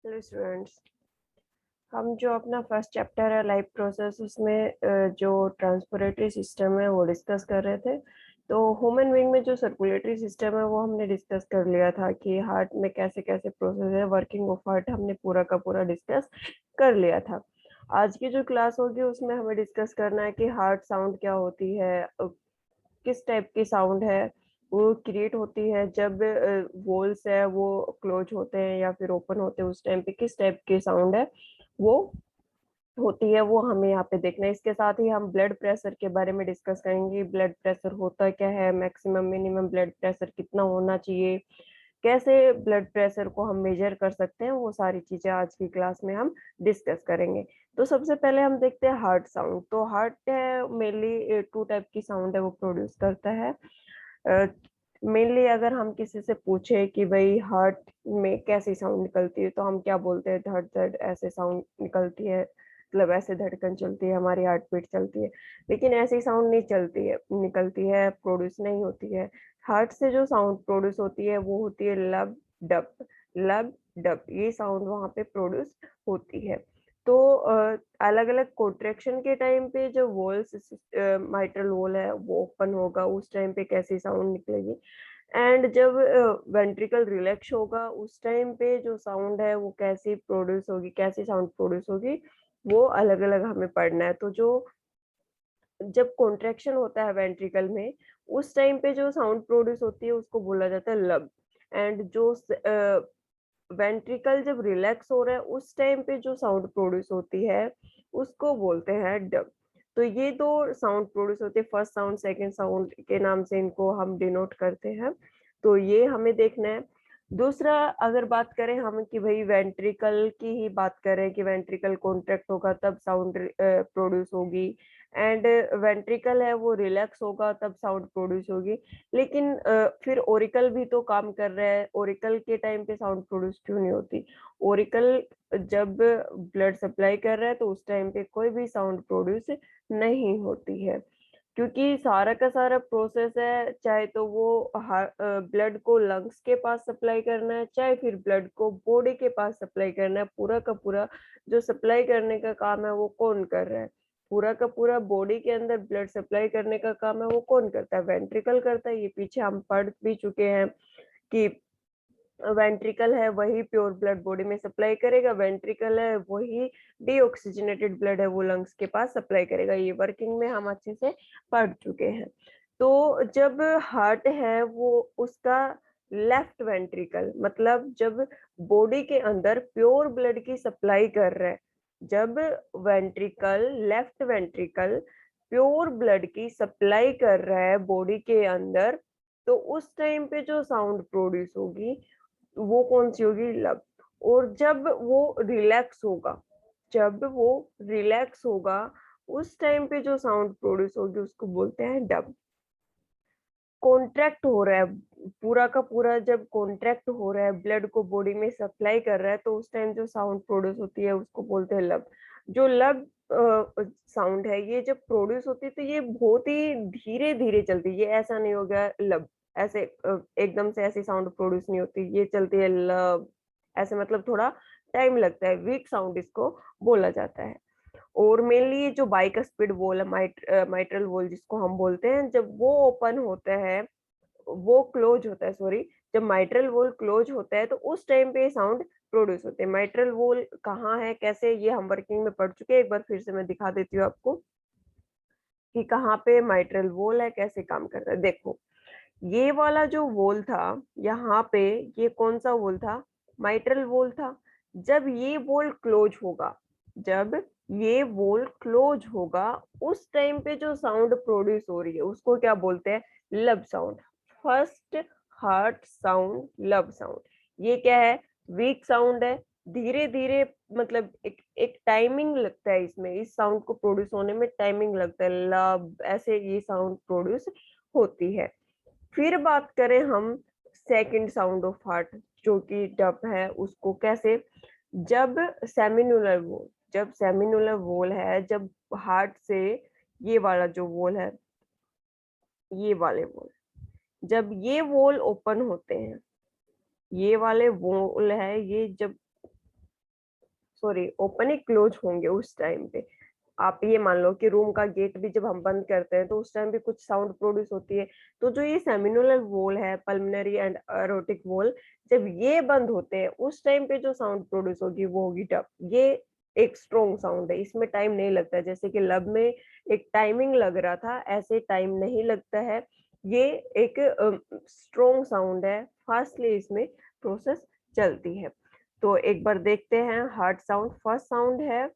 Hello students. हम जो अपना फर्स्ट चैप्टर है लाइफ प्रोसेस उसमें जो ट्रांसपोरेटरी सिस्टम है वो डिस्कस कर रहे थे। तो ह्यूमन बीइंग में जो सर्कुलेटरी सिस्टम है वो हमने डिस्कस कर लिया था कि हार्ट में कैसे कैसे प्रोसेस है, वर्किंग ऑफ हार्ट हमने पूरा का पूरा डिस्कस कर लिया था। आज की जो क्लास होगी उसमें हमें डिस्कस करना है कि हार्ट साउंड क्या होती है, किस टाइप की साउंड है वो क्रिएट होती है जब वोल्स है वो क्लोज होते हैं या फिर ओपन होते हैं, उस टाइम पे किस टाइप की साउंड है वो होती है, वो हमें यहाँ पे देखना है। इसके साथ ही हम ब्लड प्रेशर के बारे में डिस्कस करेंगे। ब्लड प्रेशर होता क्या है, मैक्सिमम मिनिमम ब्लड प्रेशर कितना होना चाहिए, कैसे ब्लड प्रेशर को हम मेजर कर सकते हैं, वो सारी चीजें आज की क्लास में हम डिस्कस करेंगे। तो सबसे पहले हम देखते हैं हार्ट साउंड। तो हार्ट है मेनली टू टाइप की साउंड है वो प्रोड्यूस करता है। मेनली अगर हम किसी से पूछे कि भाई हार्ट में कैसी साउंड निकलती है तो हम क्या बोलते हैं, धड़ धड़ ऐसे साउंड निकलती है, मतलब ऐसे धड़कन चलती है, हमारी हार्ट बीट चलती है। लेकिन ऐसी साउंड नहीं चलती है, निकलती है, प्रोड्यूस नहीं होती है। हार्ट से जो साउंड प्रोड्यूस होती है वो होती है लब डब। लब डब ये साउंड वहां पे प्रोड्यूस होती है। तो अलग अलग कॉन्ट्रेक्शन के टाइम पे जो वॉल्स माइट्रल वॉल है वो ओपन होगा, उस टाइम पे कैसी साउंड निकलेगी। एंड जब वेंट्रिकल रिलैक्स होगा उस टाइम पे जो साउंड है वो कैसी प्रोड्यूस होगी, कैसी साउंड प्रोड्यूस होगी, वो अलग अलग हमें पढ़ना है। तो जो जब कॉन्ट्रैक्शन होता है वेंट्रिकल में उस टाइम पे जो साउंड प्रोड्यूस होती है उसको बोला जाता है लब। एंड जो वेंट्रिकल जब रिलैक्स हो रहा है उस टाइम पे जो साउंड प्रोड्यूस होती है उसको बोलते हैं डब। तो ये दो साउंड प्रोड्यूस होते हैं, फर्स्ट साउंड सेकंड साउंड के नाम से इनको हम डिनोट करते हैं। तो ये हमें देखना है। दूसरा अगर बात करें हम कि भाई वेंट्रिकल की ही बात करें कि वेंट्रिकल कॉन्ट्रैक्ट होगा तब साउंड प्रोड्यूस होगी, एंड वेंट्रिकल है वो रिलैक्स होगा तब साउंड प्रोड्यूस होगी। लेकिन फिर ओरिकल भी तो काम कर रहा है, ओरिकल के टाइम पे साउंड प्रोड्यूस क्यों नहीं होती। ओरिकल जब ब्लड सप्लाई कर रहा है तो उस टाइम पे कोई भी साउंड प्रोड्यूस नहीं होती है, क्योंकि सारा का सारा प्रोसेस है, चाहे तो वो ब्लड को लंग्स के पास सप्लाई करना है, चाहे फिर ब्लड को बॉडी के पास सप्लाई करना है, पूरा का पूरा जो सप्लाई करने का काम है वो कौन कर रहा है। पूरा का पूरा बॉडी के अंदर ब्लड सप्लाई करने का काम है वो कौन करता है, वेंट्रिकल करता है। ये पीछे हम पढ़ भी चुके हैं कि वेंट्रिकल है वही प्योर ब्लड बॉडी में सप्लाई करेगा, वेंट्रिकल है वही डीऑक्सीजनेटेड ब्लड है वो लंग्स के पास सप्लाई करेगा। ये वर्किंग में हम अच्छे से पढ़ चुके हैं। तो जब हार्ट है वो उसका लेफ्ट वेंट्रिकल, मतलब जब बॉडी के अंदर प्योर ब्लड की सप्लाई कर रहा है, जब ventricle left ventricle pure blood की सप्लाई कर रहा है बॉडी के अंदर, तो उस टाइम पे जो साउंड प्रोड्यूस होगी वो कौन सी होगी, लब। और जब वो रिलैक्स होगा, जब वो रिलैक्स होगा उस टाइम पे जो साउंड प्रोड्यूस होगी उसको बोलते हैं डब। कॉन्ट्रैक्ट हो रहा है पूरा का पूरा, जब कॉन्ट्रैक्ट हो रहा है ब्लड को बॉडी में सप्लाई कर रहा है तो उस टाइम जो साउंड प्रोड्यूस होती है उसको बोलते हैं लब। जो लब साउंड है ये जब प्रोड्यूस होती है तो ये बहुत ही धीरे धीरे चलती है, ये ऐसा नहीं हो गया लब ऐसे एकदम से ऐसी साउंड प्रोड्यूस नहीं होती, ये चलती है लब ऐसे, मतलब थोड़ा टाइम लगता है, वीक साउंड इसको बोला जाता है। और मेनली जो बाइकस्पिड वॉल है, माइट्रल वॉल जिसको हम बोलते हैं, जब वो ओपन होता है, वो क्लोज होता है, सॉरी, जब माइट्रल वॉल क्लोज होता है तो उस टाइम पे साउंड प्रोड्यूस होते हैं। माइट्रल वॉल कहाँ है, कैसे, ये हम वर्किंग में पढ़ चुके हैं। एक बार फिर से मैं दिखा देती हूँ आपको कि कहाँ पे माइट्रल वॉल है, कैसे काम करता है। देखो ये वाला जो वॉल था यहाँ पे, ये कौन सा वॉल था, माइट्रल वॉल था। जब ये वॉल क्लोज होगा, जब ये वॉल क्लोज होगा उस टाइम पे जो साउंड प्रोड्यूस हो रही है उसको क्या बोलते हैं, लब साउंड। फर्स्ट हार्ट साउंड लब साउंड। ये क्या है, वीक साउंड है, धीरे धीरे, मतलब एक टाइमिंग लगता है इसमें, इस साउंड को प्रोड्यूस होने में टाइमिंग लगता है, लब ऐसे ये साउंड प्रोड्यूस होती है। फिर बात करें हम सेकंड साउंड ऑफ हार्ट जो कि डब है, उसको कैसे, जब सेमिनुलर वोल, जब सेमिनुलर वोल है, जब हार्ट से ये वाला जो वोल है, ये वाले वोल, जब ये वोल ओपन होते हैं, ये वाले वोल है, ये जब सॉरी ओपन ही क्लोज होंगे उस टाइम पे। आप ये मान लो कि रूम का गेट भी जब हम बंद करते हैं तो उस टाइम भी कुछ साउंड प्रोड्यूस होती है। तो जो ये सेमिनुलर वॉल है, पल्मोनरी एंड एरोटिक वॉल, जब ये बंद होते हैं उस टाइम पे जो साउंड प्रोड्यूस होगी वो होगी डब। ये एक स्ट्रॉन्ग साउंड है, इसमें टाइम नहीं लगता है। जैसे कि लब में एक टाइमिंग लग रहा था, ऐसे टाइम नहीं लगता है। ये एक स्ट्रॉन्ग साउंड है, फास्टली इसमें प्रोसेस चलती है। तो एक बार देखते हैं हार्ट साउंड। फर्स्ट साउंड है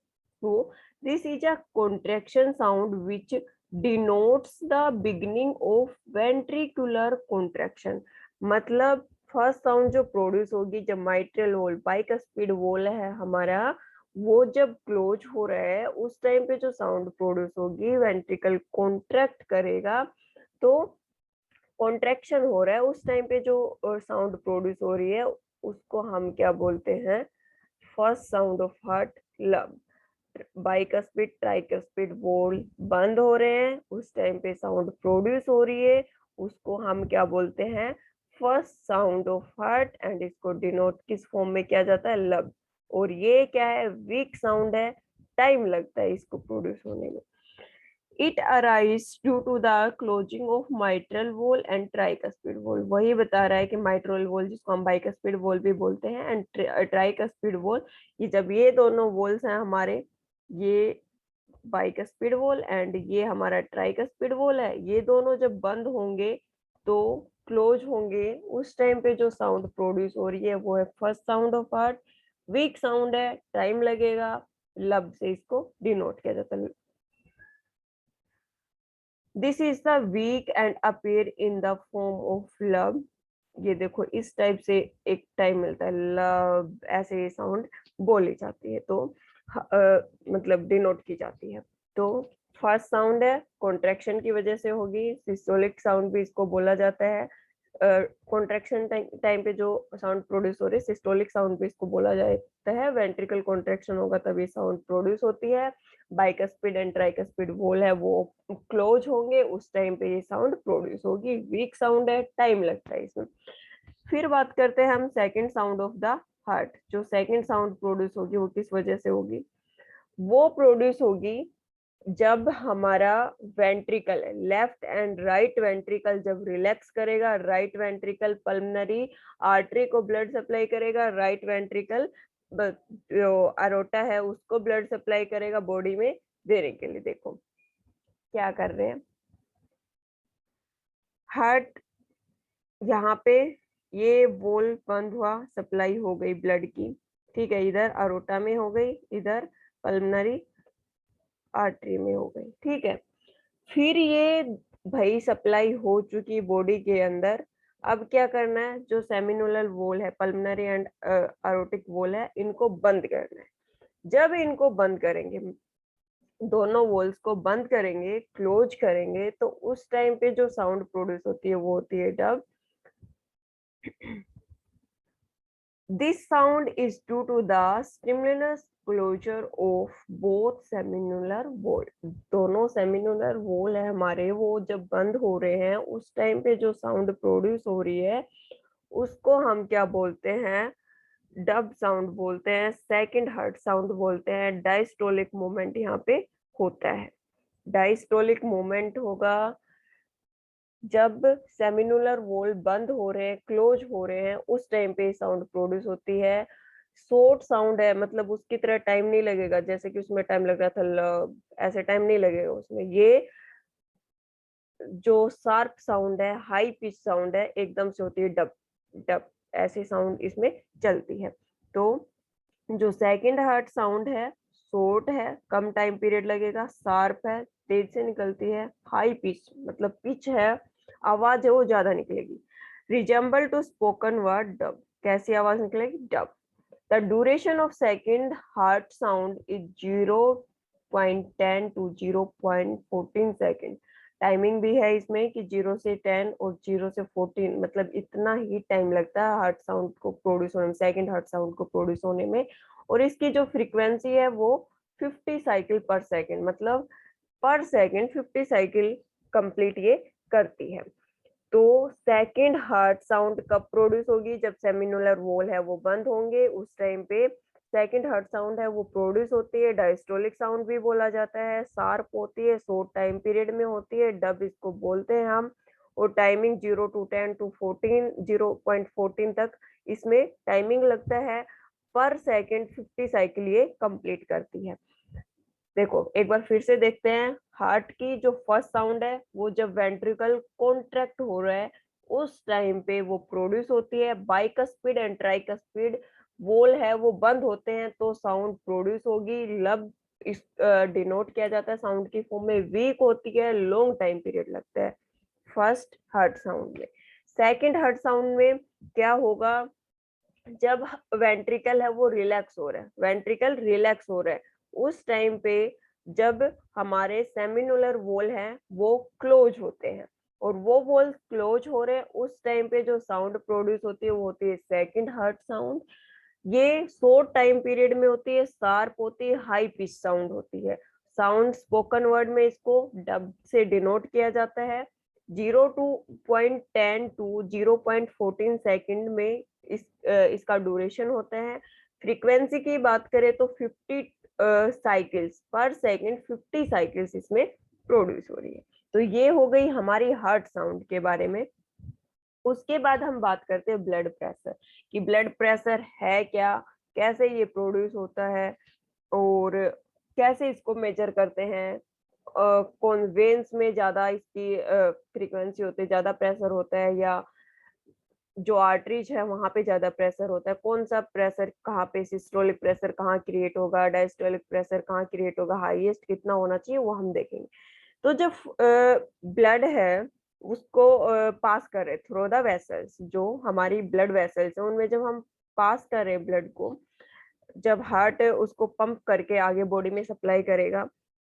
वो, this is a contraction sound which denotes the beginning of ventricular contraction। मतलब फर्स्ट साउंड जो प्रोड्यूस होगी जब माइट्रल वॉल, बाइकस्पिड वॉल है हमारा, वो जब क्लोज हो रहा है उस टाइम पे जो साउंड प्रोड्यूस होगी, वेंट्रिकल कॉन्ट्रैक्ट करेगा। तो कॉन्ट्रैक्शन हो रहा है उस टाइम पे जो साउंड प्रोड्यूस हो रही है उसको हम क्या बोलते हैं? फर्स्ट साउंड ऑफ हार्ट, लब। बाइकस्पिड ट्राइकस्पिड वॉल बंद हो रहे हैं उस टाइम पे साउंड प्रोड्यूस हो रही है, उसको हम क्या बोलते हैं? First sound of heart. And इसको डिनोट किस फॉर्म में किया जाता है? लब। और ये क्या है? वीक साउंड है, टाइम लगता है इसको प्रोड्यूस होने में। It arise due to the closing of mitral valve and tricuspid valve. वही बता रहा है कि माइट्रल वॉल, जिसको हम बाइकस्पिड वॉल भी बोलते हैं, एंड ट्राइकस्पिड वॉल, ये जब ये दोनों वॉल्स हैं हमारे, ये बाइकस्पिड वॉल एंड ये हमारा ट्राइकस्पिड वॉल है, ये दोनों जब बंद होंगे तो क्लोज होंगे, उस टाइम पे जो साउंड प्रोड्यूस हो रही है वो है first sound of heart. Weak sound है, टाइम लगेगा, लब से इसको डिनोट किया जाता है। This is the weak and appear in the form of lub. ये देखो इस टाइप से एक टाइम मिलता है, लब, ऐसे ये साउंड बोली जाती है। तो मतलब डिनोट की जाती है। तो फर्स्ट साउंड है, कॉन्ट्रैक्शन की वजह से होगी, सिस्टोलिक साउंड भी इसको बोला जाता है। कॉन्ट्रैक्शन टाइम पे जो साउंड प्रोड्यूस हो रही है, सिस्टोलिक साउंड भी इसको बोला जाता है। वेंट्रिकल कॉन्ट्रैक्शन होगा तभी साउंड प्रोड्यूस होती है। बाइकस्पिड एंड ट्राइकस्पिड वॉल है वो क्लोज होंगे, उस टाइम पे ये साउंड प्रोड्यूस होगी। वीक साउंड है, टाइम लगता है इसमें। फिर बात करते हैं हम second sound of the heart. जो सेकंड साउंड प्रोड्यूस होगी वो किस वजह से होगी? वो प्रोड्यूस होगी जब हमारा वेंट्रिकल है, लेफ्ट एंड राइट वेंट्रिकल जब रिलैक्स करेगा, राइट वेंट्रिकल पल्मोनरी आर्टरी को ब्लड सप्लाई करेगा, राइट वेंट्रिकल जो अरोटा है उसको ब्लड सप्लाई करेगा बॉडी में देने के लिए। देखो क्या कर रहे हैं, हार्ट यहाँ पे, ये वॉल बंद हुआ, सप्लाई हो गई ब्लड की, ठीक है, इधर अरोटा में हो गई, इधर पल्मोनरी आर्टरी में हो गई, ठीक है। फिर ये भाई सप्लाई हो चुकी बॉडी के अंदर, अब क्या करना है? जो सेमिनुलर वॉल है, पल्मोनरी एंड एरोटिक वॉल है, इनको बंद करना है। जब इनको बंद करेंगे, दोनों वॉल्स को बंद करेंगे, क्लोज करेंगे, तो उस टाइम पे जो साउंड प्रोड्यूस होती है वो होती है dub. This sound is due to the stimulus closure of both seminular wall। दोनों सेमिनुलर वॉल है हमारे, वो जब बंद हो रहे हैं उस टाइम पे जो साउंड प्रोड्यूस हो रही है उसको हम क्या बोलते हैं? डब साउंड बोलते हैं, सेकंड हार्ट साउंड बोलते हैं। डायस्टोलिक मूवमेंट यहाँ पे होता है। डायस्टोलिक मूवमेंट होगा जब सेमिनुलर वॉल बंद हो रहे हैं, क्लोज हो रहे हैं, उस टाइम पे साउंड प्रोड्यूस होती है। शॉर्ट साउंड है, मतलब उसकी तरह टाइम नहीं लगेगा जैसे कि उसमें टाइम लग रहा था ऐसे टाइम नहीं लगेगा उसमें। ये जो शार्प साउंड है, हाई पिच साउंड है, एकदम से होती है डब डब, ऐसी साउंड इसमें चलती है। तो जो सेकंड हार्ट साउंड है, शॉर्ट है, कम टाइम पीरियड लगेगा, शार्प है, तेज से निकलती है, हाई पिच मतलब पिच है, आवाज है वो ज्यादा निकलेगी। Resemble to spoken word dub, कैसी आवाज निकलेगी? Dub. The duration of second heart sound is 0.10 to 0.14 second. Timing भी है इसमें कि 0 से 10 और 0 से 14, मतलब इतना ही टाइम लगता है हार्ट साउंड को प्रोड्यूस होने में, सेकंड हार्ट साउंड को प्रोड्यूस होने में। और इसकी जो फ्रीक्वेंसी है वो 50 साइकिल पर सेकेंड, मतलब पर सेकेंड 50 साइकिल कंप्लीट ये करती है। तो सेकंड हार्ट साउंड कब प्रोड्यूस होगी? जब सेमिनुलर वॉल है वो बंद होंगे, उस टाइम पे सेकंड हर्ट साउंड है वो प्रोड्यूस होती है, डायस्टोलिक साउंड भी बोला जाता है, शार्प होती है, शॉर्ट टाइम पीरियड में होती है, डब इसको बोलते हैं हम, और टाइमिंग 0 to 10 to 14 0.14 तक इसमें टाइमिंग लगता है, पर सेकंड 50 साइकिल ये कंप्लीट करती है। देखो एक बार फिर से देखते हैं, हार्ट की जो फर्स्ट साउंड है वो जब वेंट्रिकल कॉन्ट्रैक्ट हो रहा है उस टाइम पे वो प्रोड्यूस होती है, बाइकस्पिड एंड ट्राइकस्पिड वोल है वो बंद होते हैं तो साउंड प्रोड्यूस होगी, लब इस डिनोट किया जाता है साउंड की फॉर्म में, वीक होती है, लॉन्ग टाइम पीरियड लगता है फर्स्ट हार्ट साउंड में। सेकंड हार्ट साउंड में क्या होगा, जब वेंट्रिकल है वो रिलैक्स हो रहा है, वेंट्रिकल रिलैक्स हो रहा है उस टाइम पे जब हमारे सेमिनुलर वॉल है वो क्लोज होते हैं, और वो वॉल क्लोज हो रहे हैं उस टाइम पे जो साउंड प्रोड्यूस होती है वो होती है सेकंड हार्ट साउंड। ये शॉर्ट टाइम पीरियड में होती है, शार्प होती है, हाई पिच साउंड होती है। साउंड स्पोकन वर्ड में इसको डब से डिनोट किया जाता है। 0.10 टू 0.14 सेकंड में इसका ड्यूरेशन होता है। फ्रीक्वेंसी की बात करें तो 50 साइकिल्स पर सेकंड, 50 साइकिल्स इसमें प्रोड्यूस हो रही है। तो ये हो गई हमारी हार्ट साउंड के बारे में। उसके बाद हम बात करते हैं ब्लड प्रेशर, कि ब्लड प्रेशर है क्या, कैसे ये प्रोड्यूस होता है, और कैसे इसको मेजर करते हैं, कौन वेन्स में ज्यादा इसकी फ्रीक्वेंसी होती है, ज्यादा प्रेशर होता है, या जो आर्टरीज है वहां पे ज्यादा प्रेशर होता है, कौन सा प्रेशर कहाँ पे, सिस्टोलिक प्रेशर कहाँ क्रिएट होगा, डायस्टोलिक प्रेशर कहाँ क्रिएट होगा, हाईएस्ट कितना होना चाहिए वो हम देखेंगे। तो जब ब्लड है उसको पास कर रहे थ्रू द वेसल्स, जो हमारी ब्लड वेसल्स है उनमें जब हम पास कर रहे हैं ब्लड को, जब हार्ट उसको पंप करके आगे बॉडी में सप्लाई करेगा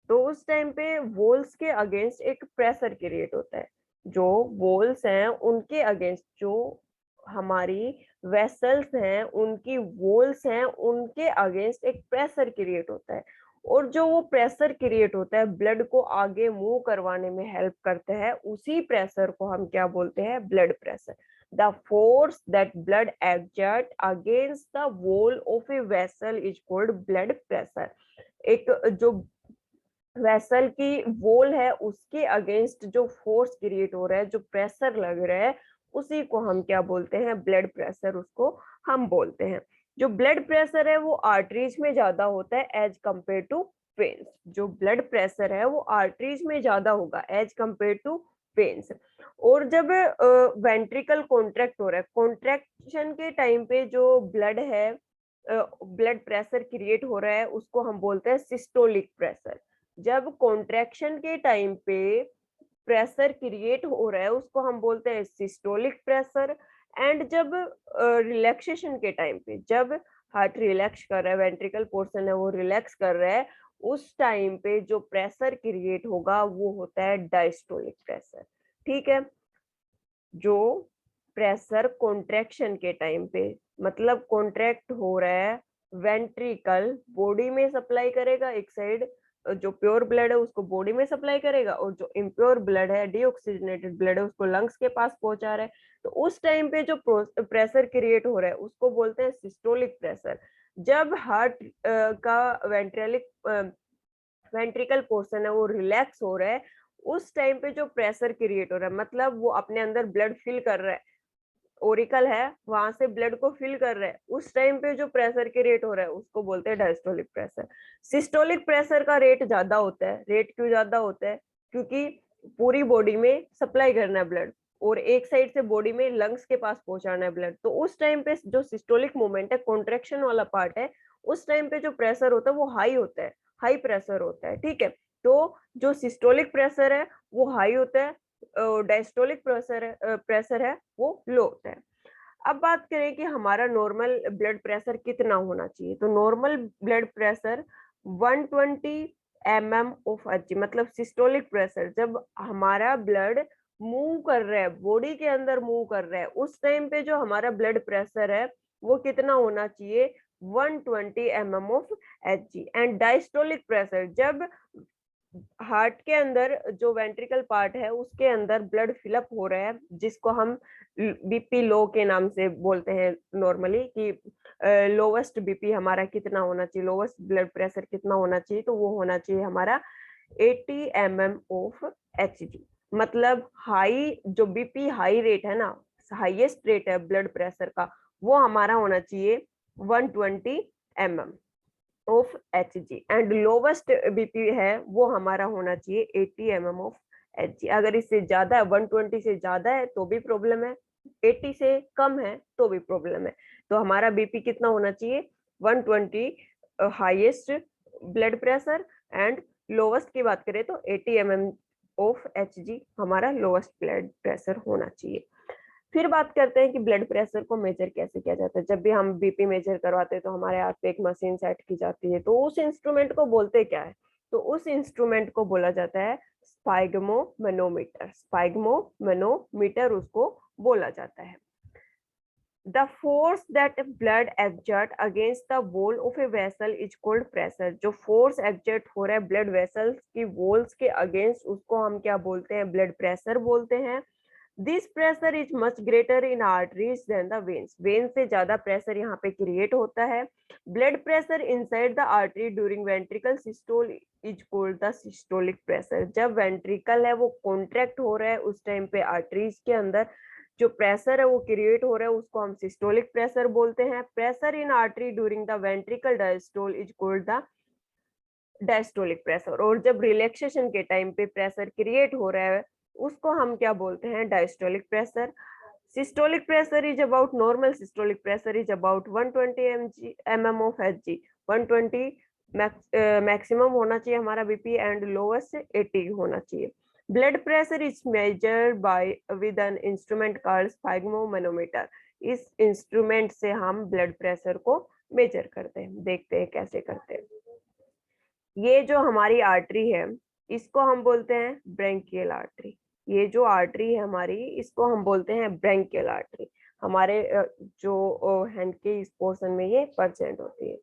तो उस टाइम पे वॉल्स के अगेंस्ट एक प्रेशर क्रिएट होता है। जो वॉल्स हैं उनके अगेंस्ट, जो हमारी वेसल्स हैं उनकी वॉल्स हैं उनके अगेंस्ट एक प्रेशर क्रिएट होता है, और जो वो प्रेशर क्रिएट होता है ब्लड को आगे मूव करवाने में हेल्प करता है, उसी प्रेशर को हम क्या बोलते हैं, blood pressure. The force that blood exert against the wall of a vessel is called blood pressure। एक जो वेसल की वॉल है उसके अगेंस्ट जो फोर्स क्रिएट हो रहा है, जो प्रेशर लग रहा है, उसी को हम क्या बोलते हैं, ब्लड प्रेशर उसको हम बोलते हैं। जो ब्लड प्रेशर है वो आर्टरीज में ज्यादा होता है एज कंपेयर टू वेन्स। जो ब्लड प्रेशर है वो आर्टरीज में ज्यादा होगा एज कंपेयर टू वेन्स। और जब वेंट्रिकल कॉन्ट्रैक्ट हो रहा है, कॉन्ट्रैक्शन के टाइम पे जो ब्लड है, ब्लड प्रेशर क्रिएट हो रहा है उसको हम बोलते हैं सिस्टोलिक प्रेशर। जब कॉन्ट्रैक्शन के टाइम पे प्रेशर क्रिएट हो रहा है उसको हम बोलते हैं सिस्टोलिक प्रेशर। एंड जब रिलैक्सेशन के टाइम पे, जब हार्ट रिलैक्स कर रहा है, वेंट्रिकल पोर्शन है वो रिलैक्स कर रहा है, उस टाइम पे जो प्रेशर क्रिएट होगा वो होता है डायस्टोलिक प्रेशर। ठीक है, जो प्रेशर कॉन्ट्रैक्शन के टाइम पे, मतलब कॉन्ट्रैक्ट हो रहा है, वेंट्रिकल बॉडी में सप्लाई करेगा एक साइड, जो प्योर ब्लड है उसको बॉडी में सप्लाई करेगा, और जो इम्प्योर ब्लड है, डीऑक्सीजनेटेड ब्लड है, उसको लंग्स के पास पहुंचा रहा है। तो उस टाइम पे जो प्रेशर क्रिएट हो रहा है उसको बोलते हैं सिस्टोलिक प्रेशर। जब हार्ट का वेंट्रिकल पोर्शन है वो रिलैक्स हो रहा है, उस टाइम पे जो प्रेशर क्रिएट हो रहा है, मतलब वो अपने अंदर ब्लड फिल कर रहा है, ओरिकल है वहां से ब्लड को फिल कर रहा है, उस टाइम पे जो प्रेशर क्रिएट हो रहा है उसको बोलते हैं डायस्टोलिक प्रेशर। सिस्टोलिक प्रेशर का रेट ज्यादा होता है। रेट क्यों ज्यादा होता है, क्योंकि पूरी बॉडी में सप्लाई करना है ब्लड, और एक साइड से बॉडी में लंग्स के पास पहुंचाना है ब्लड। तो उस टाइम पे जो सिस्टोलिक मूवमेंट है, कॉन्ट्रेक्शन वाला पार्ट है, उस टाइम पे जो प्रेशर होता है वो हाई होता है, हाई प्रेशर होता है। ठीक है, तो जो सिस्टोलिक प्रेशर है वो हाई होता है, डायस्टोलिक प्रेशर है वो लो होता है। अब बात करें कि हमारा नॉर्मल ब्लड प्रेशर कितना होना चाहिए, तो normal blood pressure 120 mm of Hg, मतलब सिस्टोलिक प्रेशर जब हमारा ब्लड मूव कर रहा है, बॉडी के अंदर मूव कर रहा है, उस टाइम पे जो हमारा ब्लड प्रेशर है वो कितना होना चाहिए, 120 mm of Hg। And diastolic pressure जब हार्ट के अंदर जो वेंट्रिकल पार्ट है उसके अंदर ब्लड फिलअप हो रहा है, जिसको हम बीपी लो के नाम से बोलते हैं नॉर्मली, कि लोवेस्ट बीपी हमारा कितना होना चाहिए, लोवेस्ट ब्लड प्रेशर कितना होना चाहिए, तो वो होना चाहिए हमारा 80 mm ऑफ Hg। मतलब हाई जो बीपी हाई रेट है ना, हाईएस्ट रेट है ब्लड प्रेशर का, वो हमारा होना चाहिए 120 mm of Hg, and lowest BP है वो हमारा होना चाहिए 80 mm ऑफ Hg। अगर इससे ज्यादा है, 120 से ज्यादा है तो भी प्रॉब्लम है, 80 से कम है तो भी प्रॉब्लम है। तो हमारा बीपी कितना होना चाहिए, 120 highest blood pressure, and lowest की बात करें तो 80 mm ऑफ Hg हमारा लोवेस्ट ब्लड प्रेशर होना चाहिए। फिर बात करते हैं कि ब्लड प्रेशर को मेजर कैसे किया जाता है। जब भी हम बीपी मेजर करवाते हैं तो हमारे हाथ पे एक मशीन सेट की जाती है, तो उस इंस्ट्रूमेंट को बोलते क्या है, तो उस इंस्ट्रूमेंट को बोला जाता है स्पाइगमोमैनोमीटर। स्पाइगमोमैनोमीटर उसको बोला जाता है। The force that blood exert against the wall of a vessel is called pressure। जो फोर्स एक्सर्ट हो रहा है ब्लड वेसल्स की वॉल्स के अगेंस्ट, उसको हम क्या बोलते हैं, ब्लड प्रेशर बोलते हैं। This pressure is much greater in arteries than the veins. Vein से ज्यादा प्रेशर यहाँ पे क्रिएट होता है। Blood pressure inside the artery during ventricle systole is called the systolic pressure. जब वेंट्रिकल है वो कॉन्ट्रैक्ट हो रहा है उस टाइम पे आर्टरीज के अंदर जो प्रेशर है वो क्रिएट हो रहा है उसको हम सिस्टोलिक प्रेशर बोलते हैं। Pressure in artery during the ventricle diastole is called the diastolic pressure. और जब रिलैक्सेशन के टाइम पे प्रेशर क्रिएट हो रहा है उसको हम क्या बोलते हैं, diastolic pressure. Systolic pressure is about normal systolic pressure is about 120 mm of Hg। 120 maximum होना चाहिए हमारा बीपी, एंड लोवेस्ट 80 होना चाहिए। Blood pressure is measured by with an instrument called sphygmomanometer. इस इंस्ट्रूमेंट से हम ब्लड प्रेशर को major करते हैं। देखते हैं कैसे करते हैं। ये जो हमारी आर्टरी है इसको हम बोलते हैं ब्रेंकियल आर्टरी। ये जो आर्टरी है हमारी इसको हम बोलते हैं ब्रेंकियल आर्टरी। हमारे जो हैंड के इस पोर्शन में ये प्रेजेंट होती है।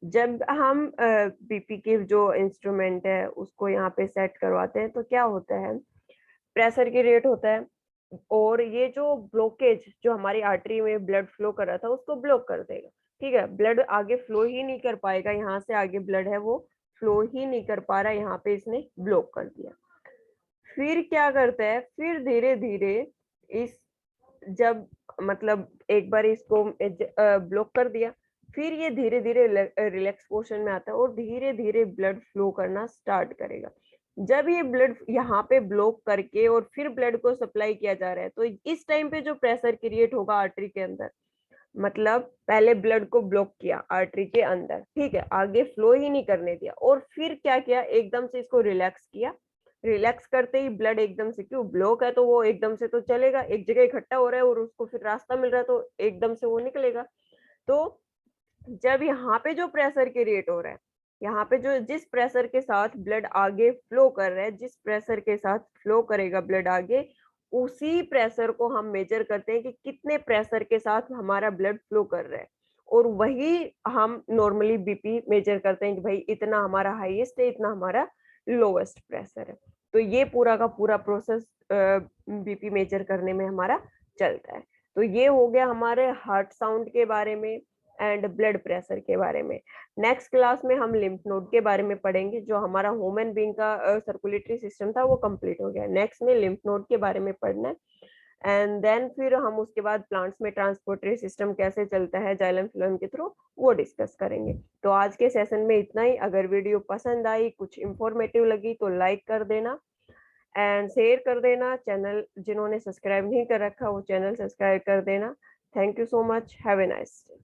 जब हम बीपी के जो इंस्ट्रूमेंट है उसको यहाँ पे सेट करवाते हैं तो क्या होता है, प्रेशर की रेट होता है, और ये जो ब्लॉकेज जो हमारी आर्टरी में ब्लड फ्लो कर रहा था उसको ब्लॉक कर देगा। ठीक है, ब्लड आगे फ्लो ही नहीं कर पाएगा, यहाँ से आगे ब्लड है वो फ्लो ही नहीं कर पा रहा, यहाँ पे इसने ब्लॉक कर दिया। फिर क्या करता है, फिर धीरे धीरे इस जब मतलब एक बार इसको ब्लॉक कर दिया, फिर ये धीरे धीरे रिलैक्स पोर्शन में आता है और धीरे धीरे ब्लड फ्लो करना स्टार्ट करेगा। जब ये ब्लड यहाँ पे ब्लॉक करके और फिर ब्लड को सप्लाई किया जा रहा है तो इस टाइम पे जो प्रेशर क्रिएट होगा आर्टरी के अंदर, मतलब पहले ब्लड को ब्लॉक किया आर्टरी के अंदर, ठीक है, आगे फ्लो ही नहीं करने दिया, और फिर क्या किया, एकदम से इसको रिलैक्स किया। रिलैक्स करते ही ब्लड एकदम से, क्यों ब्लॉक है तो वो एकदम से तो चलेगा, एक जगह इकट्ठा हो रहा है और उसको फिर रास्ता मिल रहा है तो एकदम से वो निकलेगा। तो जब यहाँ पे जो प्रेशर क्रिएट हो रहा है, यहाँ पे जो जिस प्रेशर के साथ ब्लड आगे फ्लो कर रहा है, जिस प्रेशर के साथ फ्लो करेगा ब्लड आगे, उसी प्रेशर को हम मेजर करते हैं कि कितने प्रेशर के साथ हमारा ब्लड फ्लो कर रहा है, और वही हम नॉर्मली बीपी मेजर करते हैं कि भाई इतना हमारा हाईएस्ट है, इतना हमारा लोवेस्ट प्रेशर है। तो ये पूरा का पूरा प्रोसेस बीपी मेजर करने में हमारा चलता है। तो ये हो गया हमारे हार्ट साउंड के बारे में एंड ब्लड प्रेशर के बारे में। नेक्स्ट क्लास में हम लिम्फ नोड के बारे में पढ़ेंगे। जो हमारा ह्यूमन बीइंग का सर्कुलेटरी सिस्टम था वो कंप्लीट हो गया, नेक्स्ट में लिम्फ नोड के बारे में पढ़ना है। एंड देन फिर हम उसके बाद प्लांट्स में ट्रांसपोर्टरी सिस्टम कैसे चलता है जाइलम फिलोएम के थ्रू, वो डिस्कस करेंगे। तो आज के सेशन में इतना ही। अगर वीडियो पसंद आई, कुछ इंफॉर्मेटिव लगी तो लाइक कर देना एंड शेयर कर देना। चैनल जिन्होंने सब्सक्राइब नहीं कर रखा वो चैनल सब्सक्राइब कर देना। Thank you so much, have a nice day.